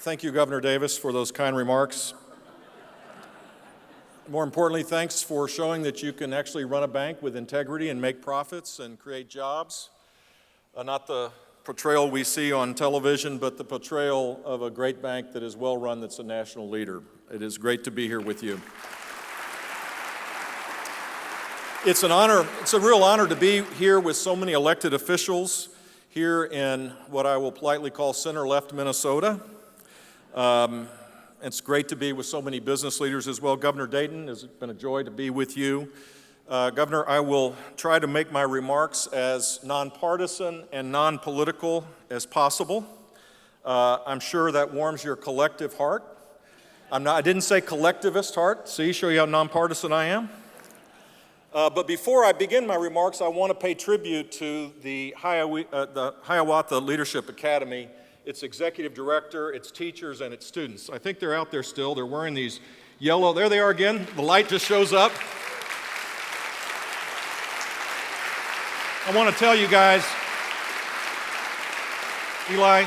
Thank you, Governor Davis, for those kind remarks. More importantly, thanks for showing that you can actually run a bank with integrity and make profits and create jobs. Not the portrayal we see on television, but the portrayal of a great bank that is well run, that's a national leader. It is great to be here with you. It's an honor, it's a real honor to be here with so many elected officials here in what I will politely call center-left Minnesota. It's great to be with so many business leaders as well. Governor Dayton, it's been a joy to be with you. Governor, I will try to make my remarks as nonpartisan and non-political as possible. I'm sure that warms your collective heart. I didn't say collectivist heart. See, show you how nonpartisan I am. But before I begin my remarks, I want to pay tribute to the Hiawatha Leadership Academy, its executive director, its teachers, and its students. I think they're out there still. They're wearing these yellow, there they are again. The light just shows up. I want to tell you guys, Eli,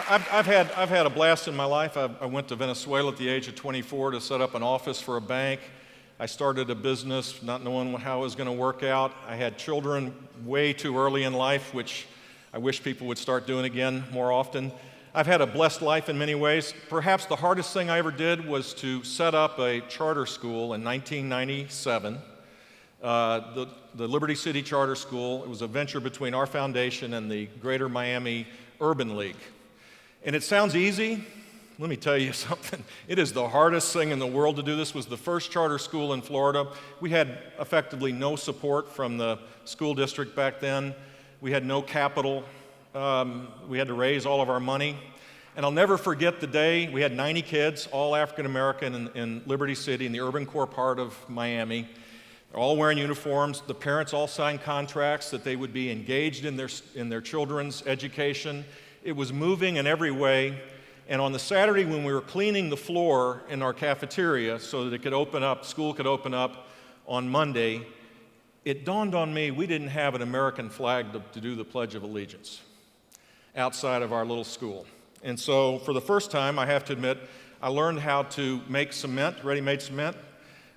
I've had a blast in my life. I went to Venezuela at the age of 24 to set up an office for a bank. I started a business not knowing how it was going to work out. I had children way too early in life, which I wish people would start doing again more often. I've had a blessed life in many ways. Perhaps the hardest thing I ever did was to set up a charter school in 1997. The Liberty City Charter School. It was a venture between our foundation and the Greater Miami Urban League. And it sounds easy. Let me tell you something. It is the hardest thing in the world to do. This was the first charter school in Florida. We had effectively no support from the school district back then. We had no capital. We had to raise all of our money. And I'll never forget the day we had 90 kids, all African American in Liberty City, in the urban core part of Miami. They're all wearing uniforms. The parents all signed contracts that they would be engaged in their children's education. It was moving in every way. And on the Saturday when we were cleaning the floor in our cafeteria so that it could open up, school could open up on Monday, it dawned on me we didn't have an American flag to do the Pledge of Allegiance outside of our little school. And so for the first time, I have to admit, I learned how to make cement, ready-made cement.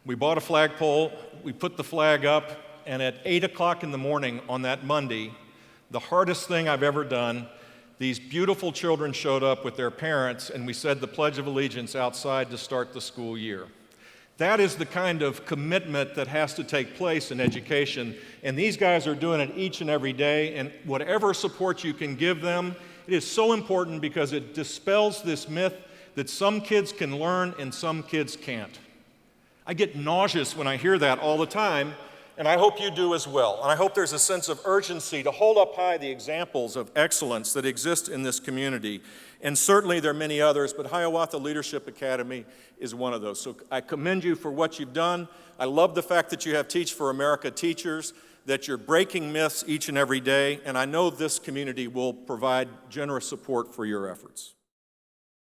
We bought a flagpole, we put the flag up, and at 8 o'clock in the morning on that Monday, the hardest thing I've ever done, these beautiful children showed up with their parents, and we said the Pledge of Allegiance outside to start the school year. That is the kind of commitment that has to take place in education, and these guys are doing it each and every day, and whatever support you can give them, it is so important because it dispels this myth that some kids can learn and some kids can't. I get nauseous when I hear that all the time, and I hope you do as well. And I hope there's a sense of urgency to hold up high the examples of excellence that exist in this community. And certainly there are many others, but Hiawatha Leadership Academy is one of those. So I commend you for what you've done. I love the fact that you have Teach for America teachers, that you're breaking myths each and every day, and I know this community will provide generous support for your efforts.